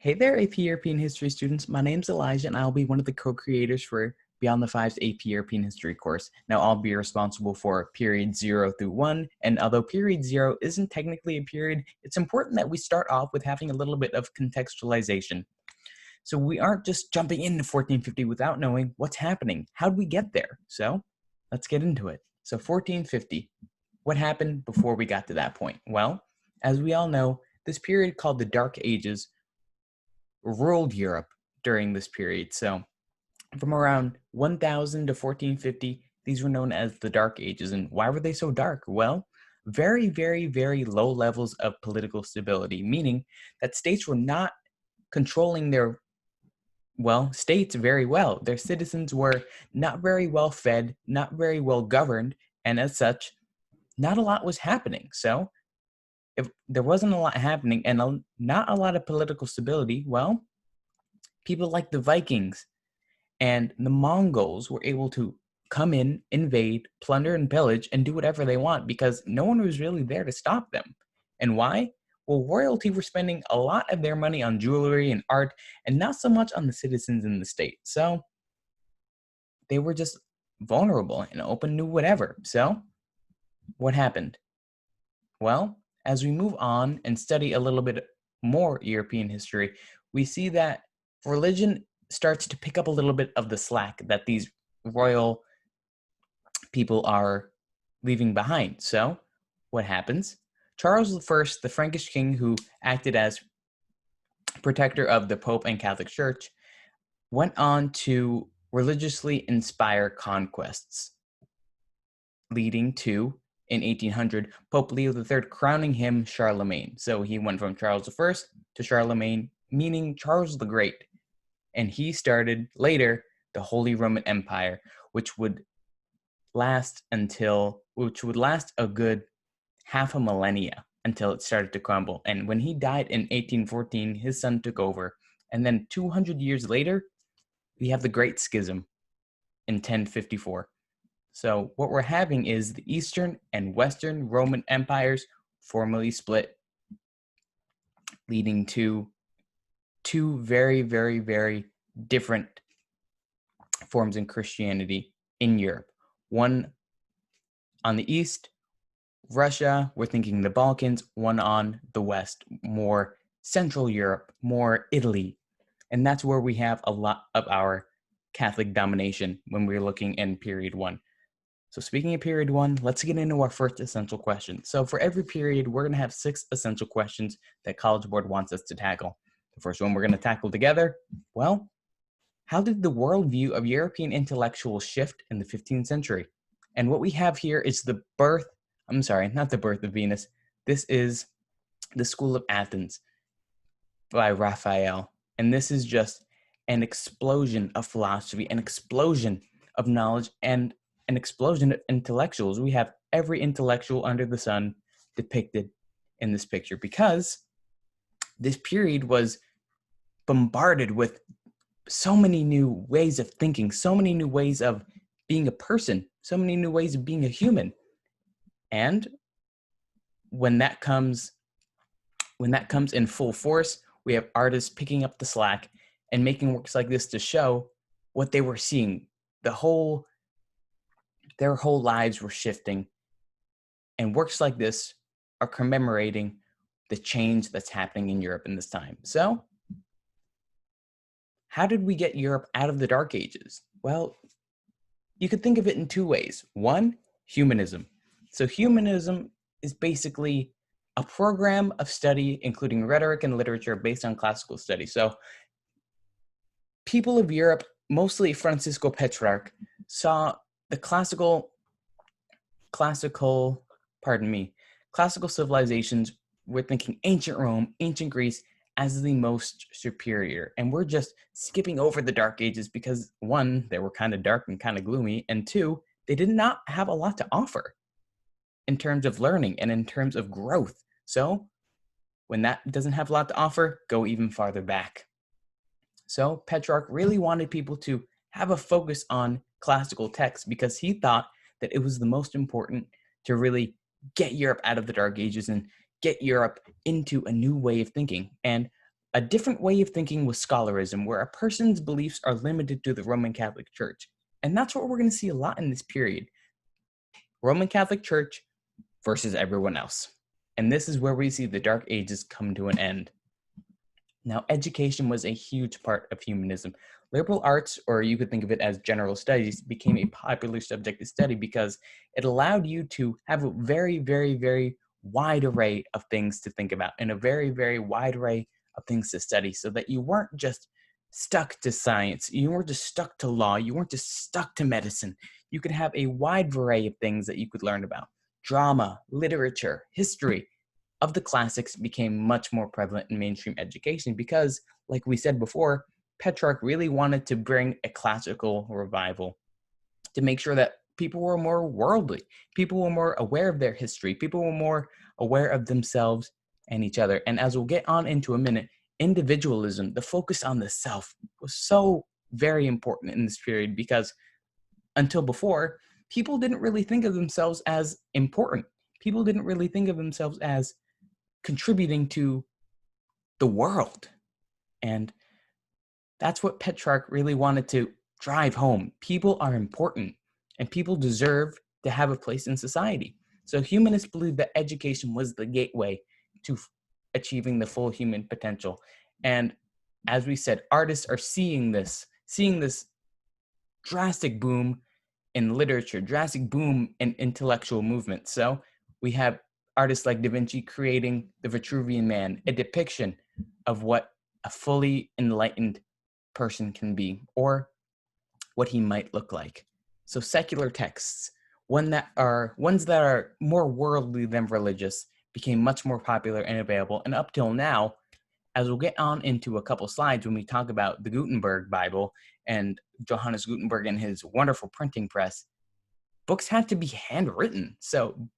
Hey there, AP European History students. My name's Elijah, and I'll be one of the co-creators for Beyond the Fives AP European History course. Now, I'll be responsible for period 0 through 1, and although period 0 isn't technically a period, it's important that we start off with having a little bit of contextualization. So we aren't just jumping into 1450 without knowing what's happening. How'd we get there? So let's get into it. So 1450, what happened before we got to that point? Well, as we all know, this period called the Dark Ages ruled Europe during this period. So from around 1000 to 1450, these were known as the Dark Ages. And why were they so dark? Well, very, very, very low levels of political stability, meaning that states were not controlling their, states very well. Their citizens were not very well fed, not very well governed, and as such, not a lot was happening. So if there wasn't a lot happening and not a lot of political stability, well, people like the Vikings and the Mongols were able to come in, invade, plunder, and pillage, and do whatever they want because no one was really there to stop them. And why? Well, royalty were spending a lot of their money on jewelry and art and not so much on the citizens in the state. So they were just vulnerable and open to whatever. So what happened? Well, as we move on and study a little bit more European history, we see that religion starts to pick up a little bit of the slack that these royal people are leaving behind. So what happens? Charles I, the Frankish king who acted as protector of the Pope and Catholic Church, went on to religiously inspire conquests, leading to, in 1800, Pope Leo III crowning him Charlemagne. So he went from Charles I to Charlemagne, meaning Charles the Great. And he started later the Holy Roman Empire, which would last a good half a millennia until it started to crumble. And when he died in 1814, his son took over. And then 200 years later, we have the Great Schism in 1054. So what we're having is the Eastern and Western Roman empires formally split, leading to two very, very, very different forms in Christianity in Europe. One on the East, Russia, we're thinking the Balkans. One on the West, more Central Europe, more Italy. And that's where we have a lot of our Catholic domination when we're looking in period 1. So speaking of period 1, let's get into our first essential question. So for every period, we're going to have 6 essential questions that College Board wants us to tackle. The first one we're going to tackle together, well, how did the worldview of European intellectuals shift in the 15th century? And what we have here is not the birth of Venus. This is the School of Athens by Raphael. And this is just an explosion of philosophy, an explosion of knowledge, and an explosion of intellectuals. We have every intellectual under the sun depicted in this picture because this period was bombarded with so many new ways of thinking, so many new ways of being a person, so many new ways of being a human. And when that comes in full force, we have artists picking up the slack and making works like this to show what they were seeing. Their whole lives were shifting. And works like this are commemorating the change that's happening in Europe in this time. So, how did we get Europe out of the Dark Ages? Well, you could think of it in 2 ways. One, humanism. So humanism is basically a program of study, including rhetoric and literature based on classical study. So people of Europe, mostly Francisco Petrarch, saw the classical civilizations. We're thinking ancient Rome, ancient Greece, as the most superior. And we're just skipping over the Dark Ages because 1, they were kind of dark and kind of gloomy, and 2, they did not have a lot to offer in terms of learning and in terms of growth. So when that doesn't have a lot to offer, go even farther back. So Petrarch really wanted people to have a focus on classical texts because he thought that it was the most important to really get Europe out of the Dark Ages and get Europe into a new way of thinking. And A different way of thinking was scholarism, where a person's beliefs are limited to the Roman Catholic Church. And that's what we're going to see a lot in this period. Roman Catholic Church versus everyone else. And this is where we see the Dark Ages come to an end. Now, education was a huge part of humanism. Liberal arts, or you could think of it as general studies, became a popular subject to study because it allowed you to have a very, very, very wide array of things to think about and a very, very wide array of things to study, so that you weren't just stuck to science, you weren't just stuck to law, you weren't just stuck to medicine. You could have a wide variety of things that you could learn about. Drama, literature, history of the classics became much more prevalent in mainstream education because, like we said before, Petrarch really wanted to bring a classical revival to make sure that people were more worldly, people were more aware of their history, people were more aware of themselves and each other. And as we'll get on into a minute, individualism, the focus on the self, was so very important in this period because until before, people didn't really think of themselves as important. People didn't really think of themselves as contributing to the world. And that's what Petrarch really wanted to drive home. People are important and people deserve to have a place in society. So humanists believed that education was the gateway to achieving the full human potential. And as we said, artists are seeing this drastic boom in literature, drastic boom in intellectual movement. So we have artists like Da Vinci creating the Vitruvian Man, a depiction of what a fully enlightened person can be, or what he might look like. So secular texts, ones that are more worldly than religious, became much more popular and available. And up till now, as we'll get on into a couple slides when we talk about the Gutenberg Bible and Johannes Gutenberg and his wonderful printing press, books had to be handwritten. So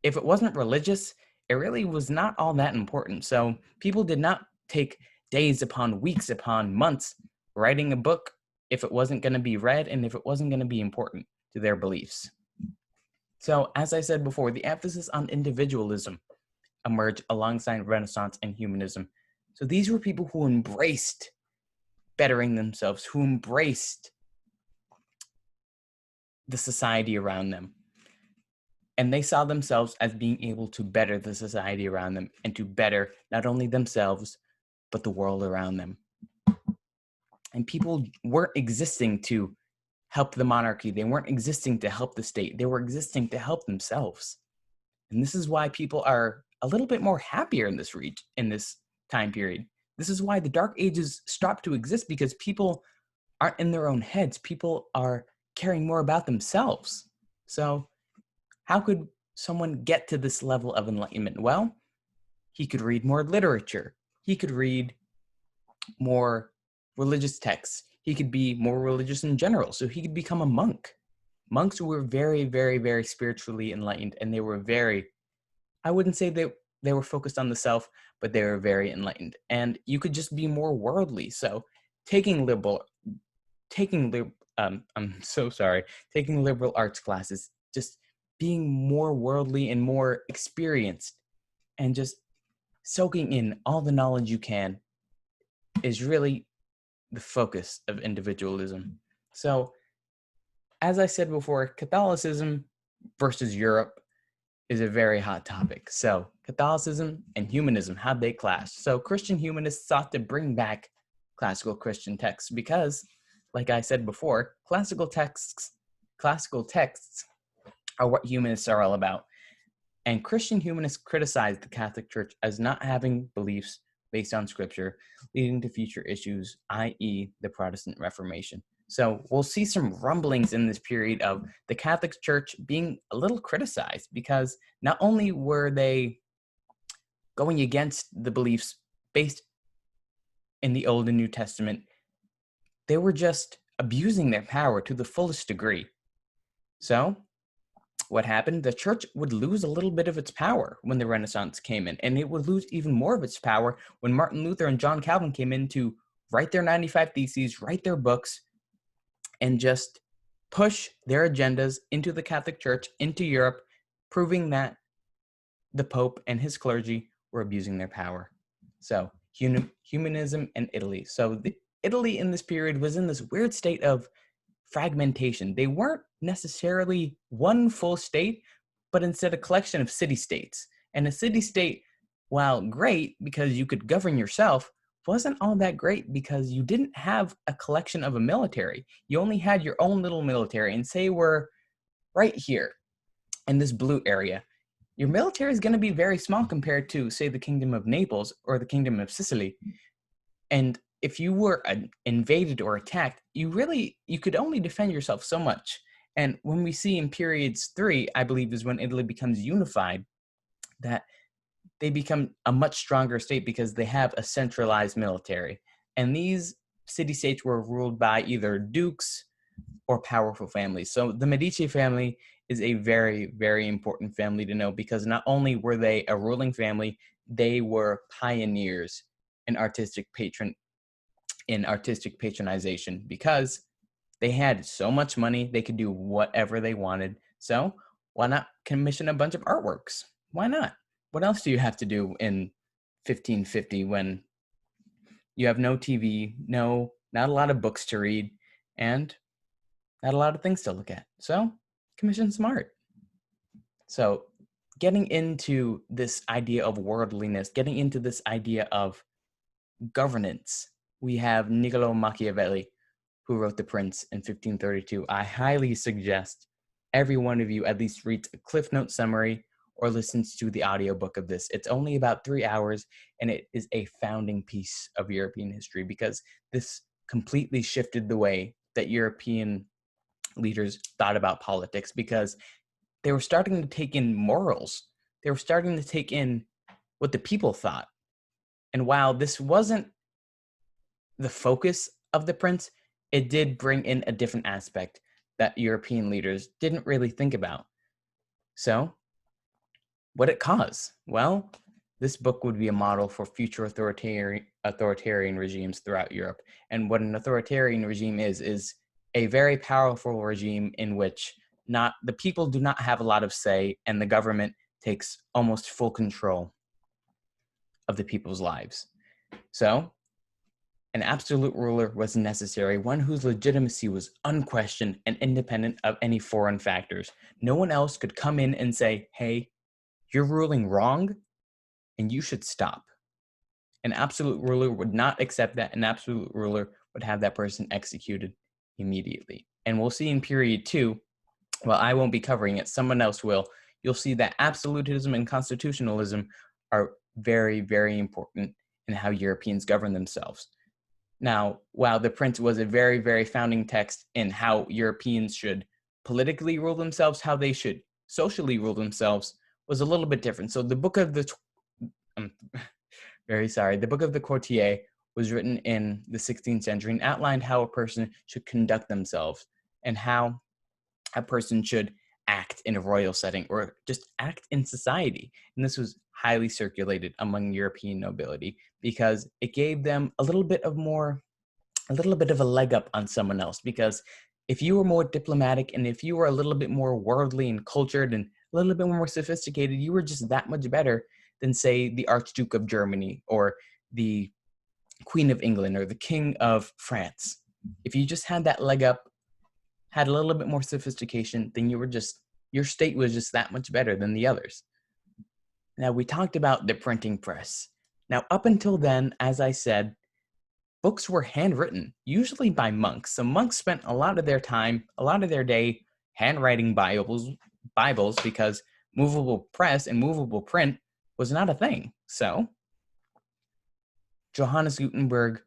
if it wasn't religious, it really was not all that important. So people did not take days upon weeks upon months writing a book if it wasn't going to be read and if it wasn't going to be important to their beliefs. So as I said before, the emphasis on individualism emerged alongside Renaissance and humanism. So these were people who embraced bettering themselves, who embraced the society around them. And they saw themselves as being able to better the society around them and to better not only themselves, but the world around them. And people weren't existing to help the monarchy. They weren't existing to help the state. They were existing to help themselves. And this is why people are a little bit more happier in this time period. This is why the Dark Ages stopped to exist, because people aren't in their own heads. People are caring more about themselves. So how could someone get to this level of enlightenment? Well, he could read more literature. He could read more religious texts. He could be more religious in general. So he could become a monk. Monks were very, very, very spiritually enlightened, and they were very, I wouldn't say they were focused on the self, but they were very enlightened. And you could just be more worldly. So taking liberal arts classes, just being more worldly and more experienced and just soaking in all the knowledge you can is really the focus of individualism. So as I said before, Catholicism versus Europe is a very hot topic. So Catholicism and humanism, how'd they clash? So Christian humanists sought to bring back classical Christian texts because, like I said before, classical texts are what humanists are all about. And Christian humanists criticized the Catholic Church as not having beliefs based on Scripture, leading to future issues, i.e. the Protestant Reformation. So we'll see some rumblings in this period of the Catholic Church being a little criticized, because not only were they going against the beliefs based in the Old and New Testament, they were just abusing their power to the fullest degree. So what happened? The church would lose a little bit of its power when the Renaissance came in, and it would lose even more of its power when Martin Luther and John Calvin came in to write their 95 Theses, write their books, and just push their agendas into the Catholic Church, into Europe, proving that the Pope and his clergy were abusing their power. So Humanism, and Italy. So Italy in this period was in this weird state of fragmentation. They weren't necessarily one full state, but instead a collection of city-states. And a city-state, while great because you could govern yourself, wasn't all that great because you didn't have a collection of a military. You only had your own little military. And say we're right here in this blue area, your military is going to be very small compared to, say, the Kingdom of Naples or the Kingdom of Sicily. And if you were invaded or attacked, you could only defend yourself so much. And when we see in periods 3, I believe is when Italy becomes unified, that they become a much stronger state because they have a centralized military. And these city-states were ruled by either dukes or powerful families. So the Medici family is a very, very important family to know because not only were they a ruling family, they were pioneers in artistic patronization because they had so much money, they could do whatever they wanted. So why not commission a bunch of artworks? Why not? What else do you have to do in 1550 when you have no TV, not a lot of books to read, and not a lot of things to look at? So commission some art. So getting into this idea of worldliness, getting into this idea of governance, we have Niccolo Machiavelli, who wrote The Prince in 1532. I highly suggest every one of you at least reads a Cliff Note summary or listens to the audiobook of this. It's only about 3 hours, and it is a founding piece of European history because this completely shifted the way that European leaders thought about politics because they were starting to take in morals. They were starting to take in what the people thought. And while this wasn't the focus of The Prince, it did bring in a different aspect that European leaders didn't really think about. So, what it caused? Well, this book would be a model for future authoritarian regimes throughout Europe. And what an authoritarian regime is a very powerful regime in which the people do not have a lot of say, and the government takes almost full control of the people's lives. So, an absolute ruler was necessary, one whose legitimacy was unquestioned and independent of any foreign factors. No one else could come in and say, hey, you're ruling wrong, and you should stop. An absolute ruler would not accept that. An absolute ruler would have that person executed immediately. And we'll see in period 2, well, I won't be covering it, someone else will. You'll see that absolutism and constitutionalism are very, very important in how Europeans govern themselves. Now, while The Prince was a very, very founding text in how Europeans should politically rule themselves, how they should socially rule themselves was a little bit different. So the book of the Courtier was written in the 16th century and outlined how a person should conduct themselves and how a person should act in a royal setting or just act in society. And this was highly circulated among European nobility because it gave them a little bit of a leg up on someone else. Because if you were more diplomatic and if you were a little bit more worldly and cultured and a little bit more sophisticated, you were just that much better than, say, the Archduke of Germany or the Queen of England or the King of France. If you just had that leg up, had a little bit more sophistication, then your state was just that much better than the others. Now, we talked about the printing press. Now, up until then, as I said, books were handwritten, usually by monks. So monks spent a lot of their time, a lot of their day handwriting Bibles because movable press and movable print was not a thing. So Johannes Gutenberg,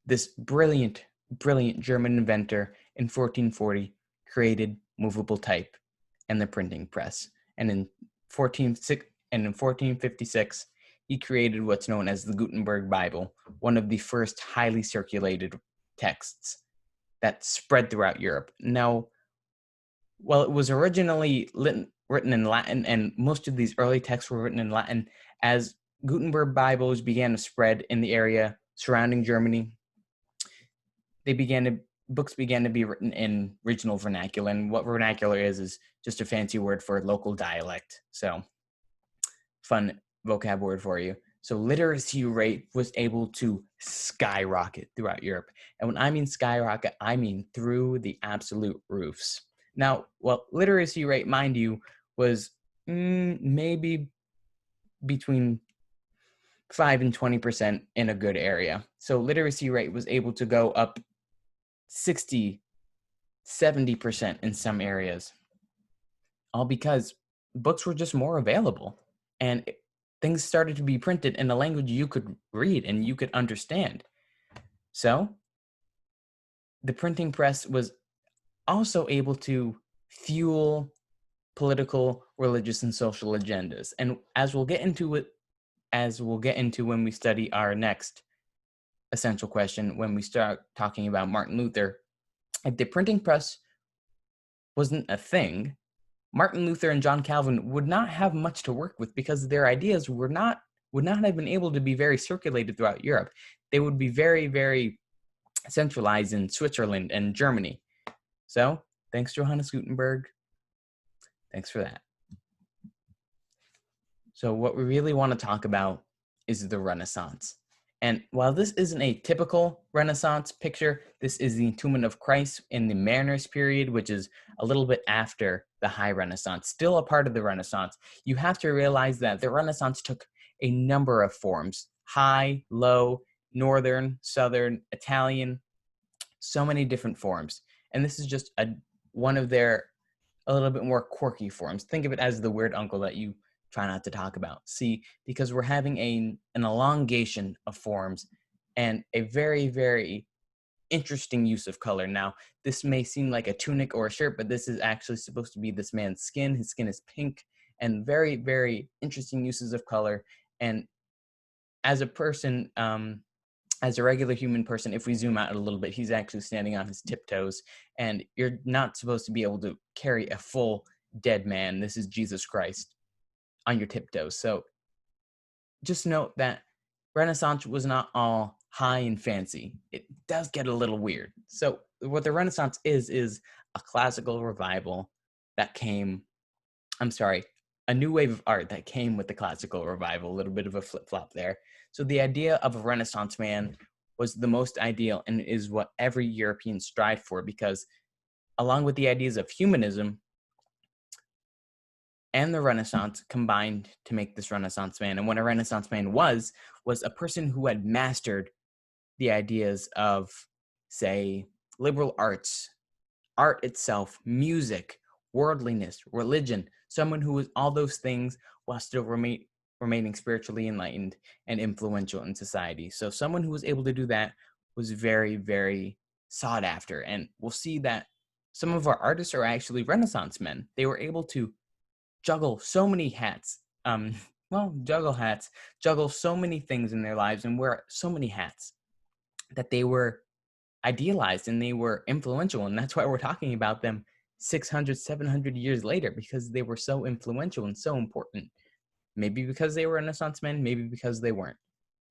this brilliant German inventor in 1440, created movable type and the printing press. And in 1456, he created what's known as the Gutenberg Bible, one of the first highly circulated texts that spread throughout Europe. Now, while it was originally written in Latin, and most of these early texts were written in Latin, as Gutenberg Bibles began to spread in the area surrounding Germany, books began to be written in regional vernacular. And what vernacular is just a fancy word for local dialect. So, fun vocab word for you. So literacy rate was able to skyrocket throughout Europe. And when I mean skyrocket, I mean through the absolute roofs. Now, well, literacy rate, mind you, was maybe between 5 and 20% in a good area. So literacy rate was able to go up 60, 70% in some areas, all because books were just more available and things started to be printed in a language you could read and you could understand. So the printing press was also able to fuel political, religious, and social agendas. And as we'll get into when we study our next essential question, when we start talking about Martin Luther, if the printing press wasn't a thing, Martin Luther and John Calvin would not have much to work with because their ideas would not have been able to be very circulated throughout Europe. They would be very, very centralized in Switzerland and Germany. So, thanks, Johannes Gutenberg. Thanks for that. So what we really want to talk about is the Renaissance. And while this isn't a typical Renaissance picture, this is the Entombment of Christ in the Mariners period, which is a little bit after the High Renaissance, still a part of the Renaissance. You have to realize that the Renaissance took a number of forms: high, low, northern, southern, Italian, so many different forms. And this is just one of their a little bit more quirky forms. Think of it as the weird uncle that you try not to talk about. See, because we're having an elongation of forms and a very, very interesting use of color. Now, this may seem like a tunic or a shirt, but this is actually supposed to be this man's skin. His skin is pink, and very, very interesting uses of color. And as a person, as a regular human person, if we zoom out a little bit, he's actually standing on his tiptoes, and you're not supposed to be able to carry a full dead man. This is Jesus Christ on your tiptoes. So just note that Renaissance was not all high and fancy. It does get a little weird. So what the Renaissance is a classical revival that came, a new wave of art that came with the classical revival, a little bit of a flip-flop there. So the idea of a Renaissance man was the most ideal and is what every European strived for, because along with the ideas of humanism and the Renaissance combined to make this Renaissance man. And what a Renaissance man was a person who had mastered the ideas of, say, liberal arts, art itself, music, worldliness, religion, someone who was all those things while still remaining spiritually enlightened and influential in society. So someone who was able to do that was very, very sought after. And we'll see that some of our artists are actually Renaissance men. They were able to juggle so many hats, juggle so many things in their lives and wear so many hats that they were idealized and they were influential. And that's why we're talking about them 600, 700 years later, because they were so influential and so important. Maybe because they were Renaissance men, maybe because they weren't.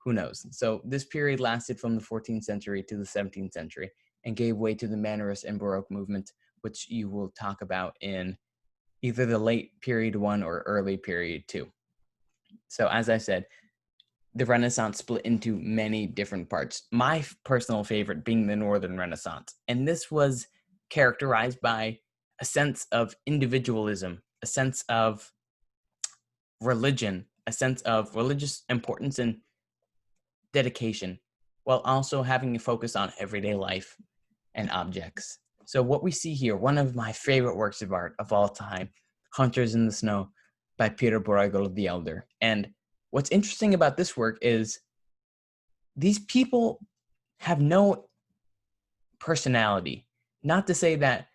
Who knows? So this period lasted from the 14th century to the 17th century and gave way to the Mannerist and Baroque movement, which you will talk about in either the late period 1 or early period 2. So as I said, the Renaissance split into many different parts. My personal favorite being the Northern Renaissance. And this was characterized by a sense of individualism, a sense of religion, a sense of religious importance and dedication, while also having a focus on everyday life and objects. So what we see here, one of my favorite works of art of all time, Hunters in the Snow by Peter Bruegel the Elder. And what's interesting about this work is these people have no personality. Not to say that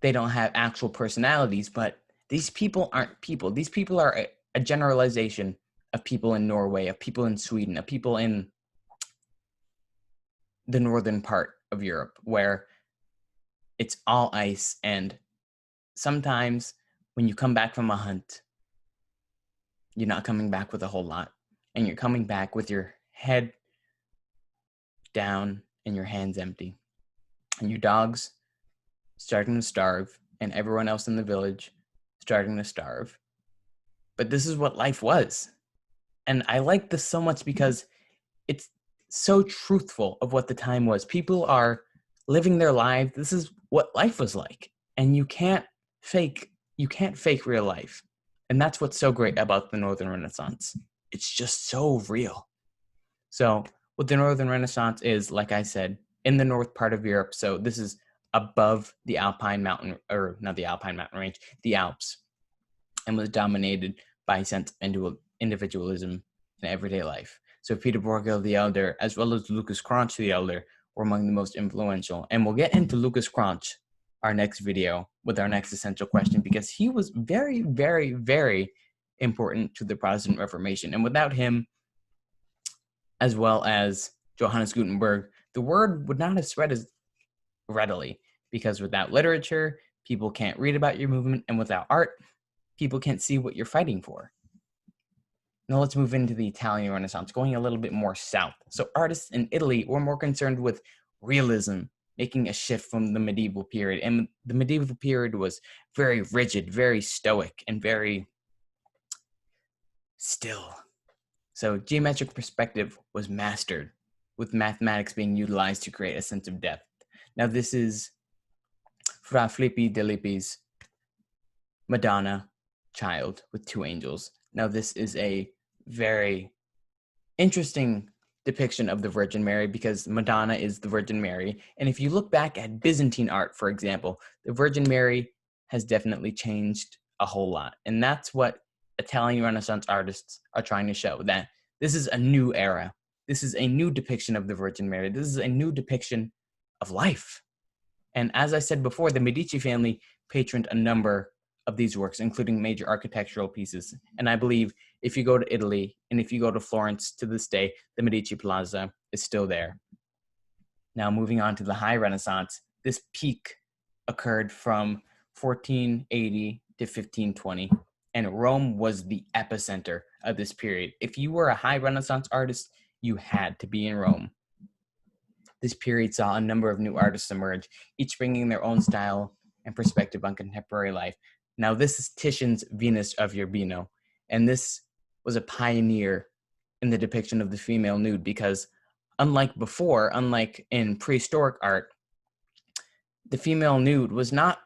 they don't have actual personalities, but these people aren't people. These people are a generalization of people in Norway, of people in Sweden, of people in the northern part of Europe, where it's all ice. And sometimes when you come back from a hunt, you're not coming back with a whole lot. And you're coming back with your head down and your hands empty. And your dog's starting to starve, and everyone else in the village starting to starve. But this is what life was. And I like this so much because it's so truthful of what the time was. People are living their lives. This is what life was like. And fake you can't fake real life. And that's what's so great about the Northern Renaissance. It's just so real. So what the Northern Renaissance is, like I said, in the north part of Europe. So this is above the Alpine mountain, or not the Alpine mountain range, the Alps, and was dominated by a sense of individualism in everyday life. So Peter Bruegel the Elder, as well as Lucas Cranch the Elder, were among the most influential. And we'll get into Lucas Cranch, our next video, with our next essential question, because he was very, very, very important to the Protestant Reformation. And without him, as well as Johannes Gutenberg, the word would not have spread as readily, because without literature, people can't read about your movement, and without art, people can't see what you're fighting for. Now let's move into the Italian Renaissance, going a little bit more south. So artists in Italy were more concerned with realism, making a shift from the medieval period. And the medieval period was very rigid, very stoic, and very still. So geometric perspective was mastered, with mathematics being utilized to create a sense of depth. Now this is Fra Filippo di Lippi's Madonna Child with two angels. Now this is a very interesting depiction of the Virgin Mary, because Madonna is the Virgin Mary. And if you look back at Byzantine art, for example, the Virgin Mary has definitely changed a whole lot. And that's what Italian Renaissance artists are trying to show, that this is a new era. This is a new depiction of the Virgin Mary. This is a new depiction of life. And as I said before, the Medici family patroned a number of these works, including major architectural pieces. And I believe if you go to Italy and if you go to Florence to this day, the Medici Plaza is still there. Now moving on to the High Renaissance, this peak occurred from 1480 to 1520, and Rome was the epicenter of this period. If you were a High Renaissance artist, you had to be in Rome. This period saw a number of new artists emerge, each bringing their own style and perspective on contemporary life. Now, this is Titian's Venus of Urbino, and this was a pioneer in the depiction of the female nude, because unlike in prehistoric art, the female nude was not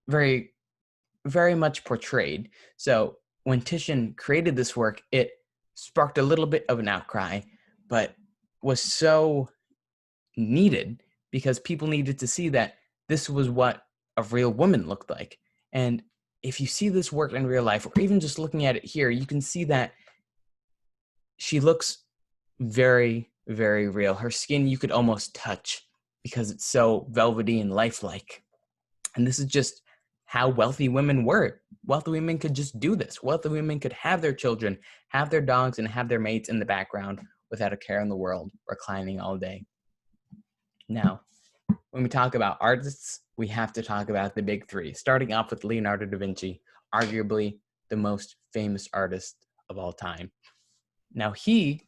very, very much portrayed. So when Titian created this work, it sparked a little bit of an outcry, but was so needed because people needed to see that this was what a real woman looked like. And if you see this work in real life, or even just looking at it here, you can see that she looks very, very real. Her skin you could almost touch because it's so velvety and lifelike. And this is just how wealthy women were. Wealthy women could just do this. Wealthy women could have their children, have their dogs, and have their mates in the background without a care in the world, reclining all day. Now, when we talk about artists, we have to talk about the big three, starting off with Leonardo da Vinci, arguably the most famous artist of all time. Now, he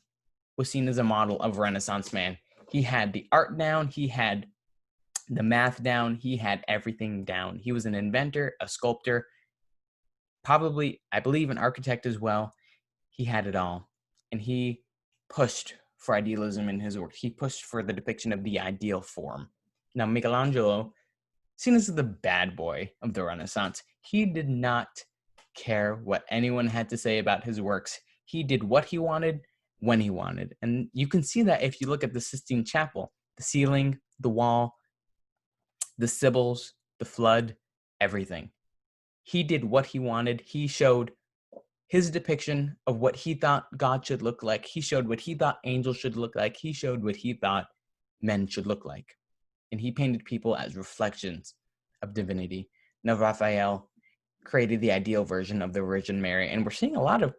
was seen as a model of Renaissance man. He had the art down, he had the math down, he had everything down. He was an inventor, a sculptor, probably, I believe, an architect as well. He had it all. And he pushed for idealism in his work. He pushed for the depiction of the ideal form. Now, Michelangelo, seen as the bad boy of the Renaissance, he did not care what anyone had to say about his works. He did what he wanted, when he wanted. And you can see that if you look at the Sistine Chapel, the ceiling, the wall, the Sibyls, the flood, everything. He did what he wanted. He showed his depiction of what he thought God should look like. He showed what he thought angels should look like. He showed what he thought men should look like. And he painted people as reflections of divinity. Now, Raphael created the ideal version of the Virgin Mary. And we're seeing a lot of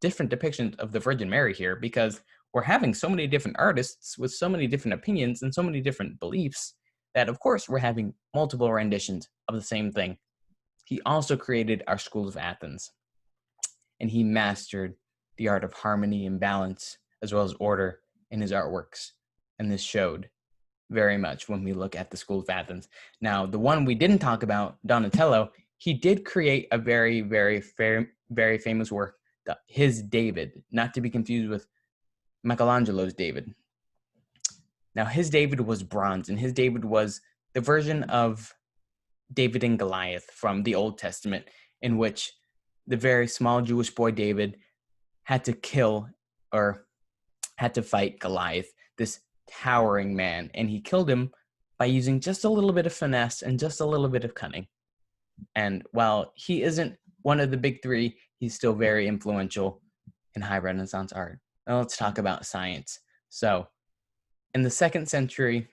different depictions of the Virgin Mary here, because we're having so many different artists with so many different opinions and so many different beliefs that, of course, we're having multiple renditions of the same thing. He also created our School of Athens, and he mastered the art of harmony and balance, as well as order, in his artworks. And this showed very much when we look at the School of Athens. Now, the one we didn't talk about, Donatello, he did create a very, very famous work, his David, not to be confused with Michelangelo's David. Now, his David was bronze, and his David was the version of David and Goliath from the Old Testament, in which the very small Jewish boy David had to kill or had to fight Goliath, this towering man, and he killed him by using just a little bit of finesse and just a little bit of cunning. And while he isn't one of the big three, he's still very influential in high Renaissance art. Now let's talk about science. So in the 2nd century,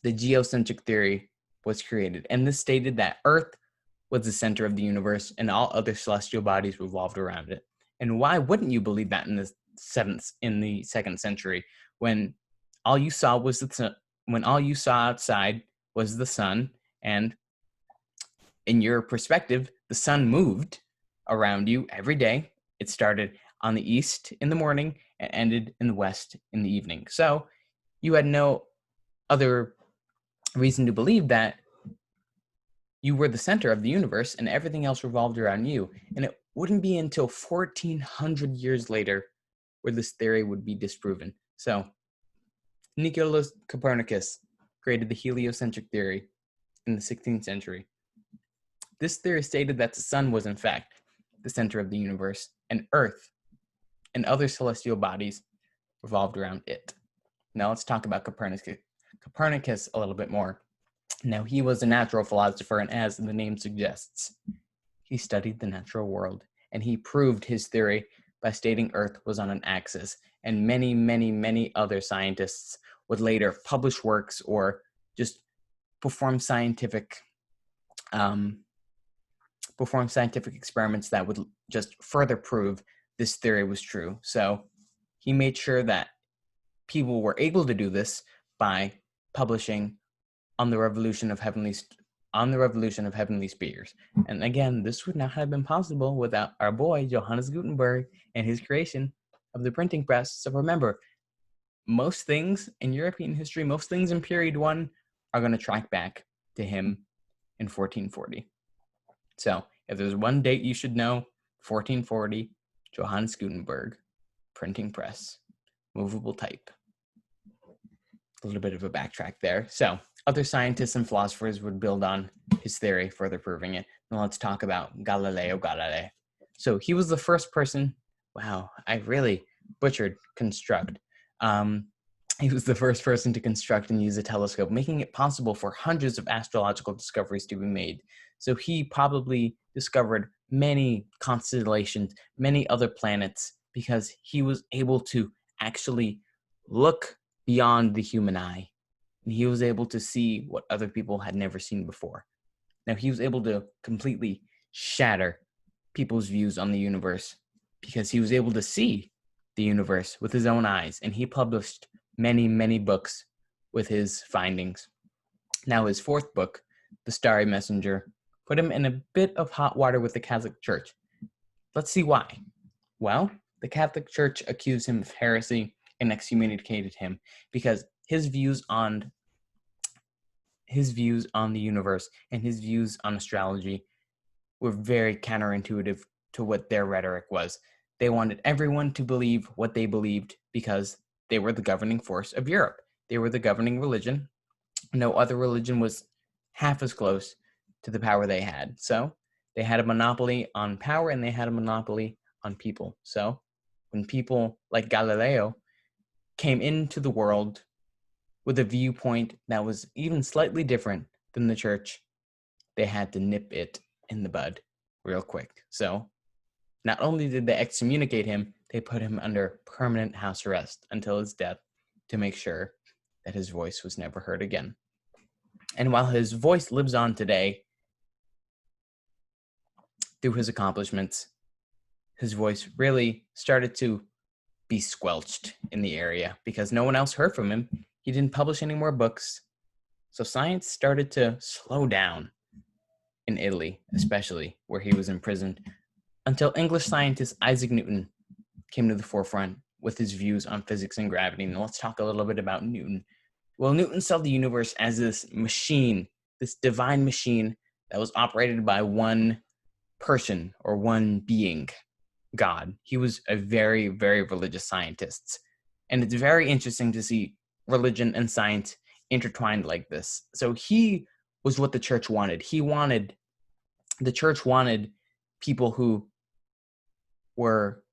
the geocentric theory was created, and this stated that Earth was the center of the universe and all other celestial bodies revolved around it. And why wouldn't you believe that in the 2nd century, when all you saw was outside was the sun, and in your perspective, the sun moved around you every day. It started on the east in the morning and ended in the west in the evening. So you had no other reason to believe that you were the center of the universe and everything else revolved around you. And it wouldn't be until 1400 years later where this theory would be disproven. So Nicolaus Copernicus created the heliocentric theory in the 16th century. This theory stated that the sun was in fact the center of the universe, and Earth and other celestial bodies revolved around it. Now let's talk about Copernicus a little bit more. Now, he was a natural philosopher, and as the name suggests, he studied the natural world, and he proved his theory by stating Earth was on an axis, and many, many, many other scientists would later publish works or just perform scientific experiments that would just further prove this theory was true. So he made sure that people were able to do this by publishing on the revolution of heavenly spheres. And again, this would not have been possible without our boy Johannes Gutenberg and his creation of the printing press. So remember, most things in European history, most things in period 1 are going to track back to him in 1440. So if there's one date you should know, 1440, Johannes Gutenberg, printing press, movable type. A little bit of a backtrack there. So other scientists and philosophers would build on his theory, further proving it. Now let's talk about Galileo Galilei. So he was the first person, wow, I really butchered construct. He was the first person to construct and use a telescope, making it possible for hundreds of astrological discoveries to be made. So he probably discovered many constellations, many other planets, because he was able to actually look beyond the human eye. And he was able to see what other people had never seen before. Now, he was able to completely shatter people's views on the universe because he was able to see the universe with his own eyes. And he published many, many books with his findings. Now, his 4th book, The Starry Messenger, put him in a bit of hot water with the Catholic Church. Let's see why. Well, the Catholic Church accused him of heresy and excommunicated him because his views on the universe and his views on astrology were very counterintuitive to what their rhetoric was. They wanted everyone to believe what they believed because they were the governing force of Europe. They were the governing religion. No other religion was half as close to the power they had. So they had a monopoly on power and they had a monopoly on people. So when people like Galileo came into the world with a viewpoint that was even slightly different than the church, they had to nip it in the bud real quick. So not only did they excommunicate him, they put him under permanent house arrest until his death to make sure that his voice was never heard again. And while his voice lives on today through his accomplishments, his voice really started to be squelched in the area because no one else heard from him. He didn't publish any more books. So science started to slow down in Italy, especially where he was imprisoned, until English scientist Isaac Newton came to the forefront with his views on physics and gravity. Now let's talk a little bit about Newton. Well, Newton saw the universe as this machine, this divine machine that was operated by one person or one being. God. He was a very, very religious scientist. And it's very interesting to see religion and science intertwined like this. So he was what the church wanted. The church wanted people who were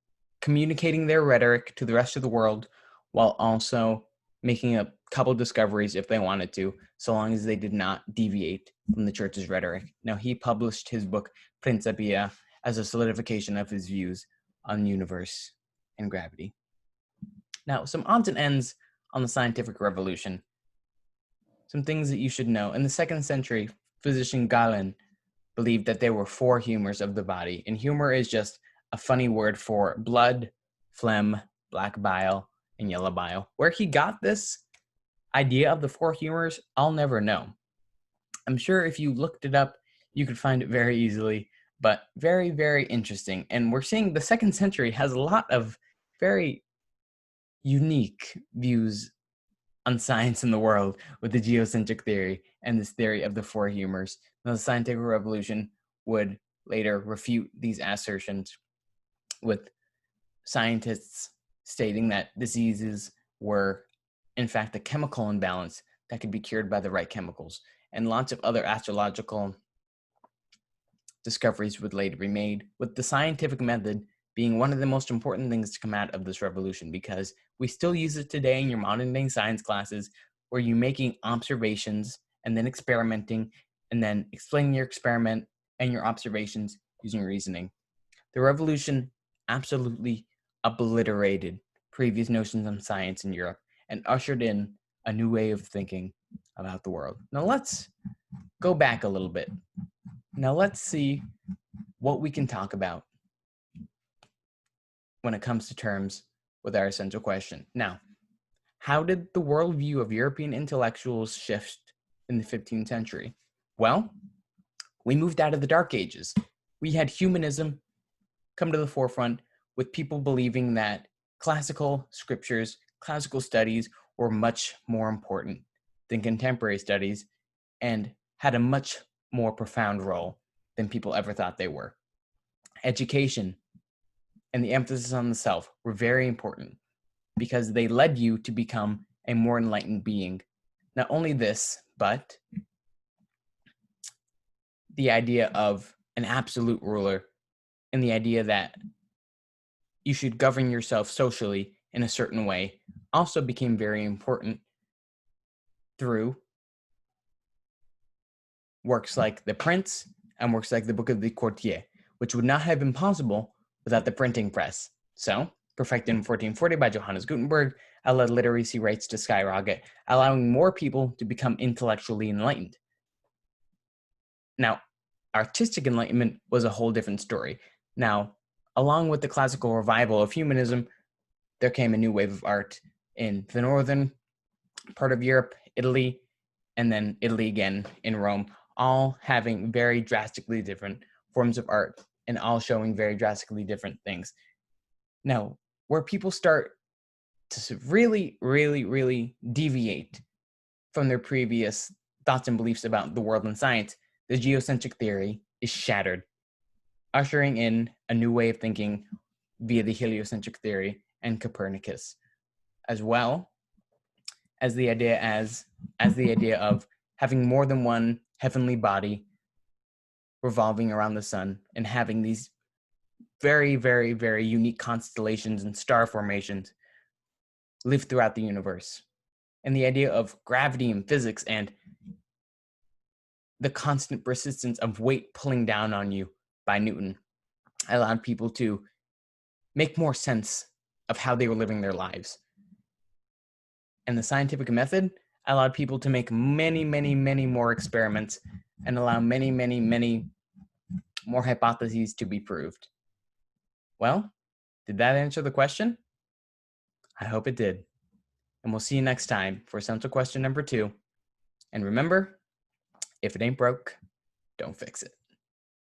communicating their rhetoric to the rest of the world while also making a couple discoveries if they wanted to, so long as they did not deviate from the church's rhetoric. Now, he published his book Principia as a solidification of his views on the universe and gravity. Now, some odds and ends on the scientific revolution. Some things that you should know. In the 2nd century, physician Galen believed that there were 4 humors of the body, and humor is just a funny word for blood, phlegm, black bile, and yellow bile. Where he got this idea of the 4 humors, I'll never know. I'm sure if you looked it up, you could find it very easily, but very, very interesting. And we're seeing the 2nd century has a lot of very unique views on science in the world with the geocentric theory and this theory of the 4 humors. Now, the scientific revolution would later refute these assertions with scientists stating that diseases were, in fact, a chemical imbalance that could be cured by the right chemicals. And lots of other astrological discoveries would later be made, with the scientific method being one of the most important things to come out of this revolution, because we still use it today in your modern day science classes, where you're making observations and then experimenting and then explaining your experiment and your observations using reasoning. The revolution absolutely obliterated previous notions on science in Europe and ushered in a new way of thinking about the world. Now let's go back a little bit. Now let's see what we can talk about when it comes to terms with our essential question. Now, how did the worldview of European intellectuals shift in the 15th century? Well, we moved out of the Dark Ages. We had humanism come to the forefront, with people believing that classical scriptures, classical studies were much more important than contemporary studies and had a much more profound role than people ever thought they were. Education and the emphasis on the self were very important because they led you to become a more enlightened being. Not only this, but the idea of an absolute ruler and the idea that you should govern yourself socially in a certain way also became very important through works like The Prince and works like the Book of the Courtier, which would not have been possible without the printing press. So, perfected in 1440 by Johannes Gutenberg, allowed literacy rates to skyrocket, allowing more people to become intellectually enlightened. Now, artistic enlightenment was a whole different story. Now, along with the classical revival of humanism, there came a new wave of art in the northern part of Europe, Italy, and then Italy again in Rome, all having very drastically different forms of art and all showing very drastically different things. Now, where people start to really, really, really deviate from their previous thoughts and beliefs about the world and science, the geocentric theory is shattered, ushering in a new way of thinking via the heliocentric theory and Copernicus, as well as the idea of having more than one heavenly body revolving around the sun and having these very, very, very unique constellations and star formations live throughout the universe. And the idea of gravity and physics and the constant persistence of weight pulling down on you by Newton allowed people to make more sense of how they were living their lives. And the scientific method allowed people to make many, many, many more experiments and allow many, many, many more hypotheses to be proved. Well, did that answer the question? I hope it did. And we'll see you next time for essential question number 2. And remember, if it ain't broke, don't fix it.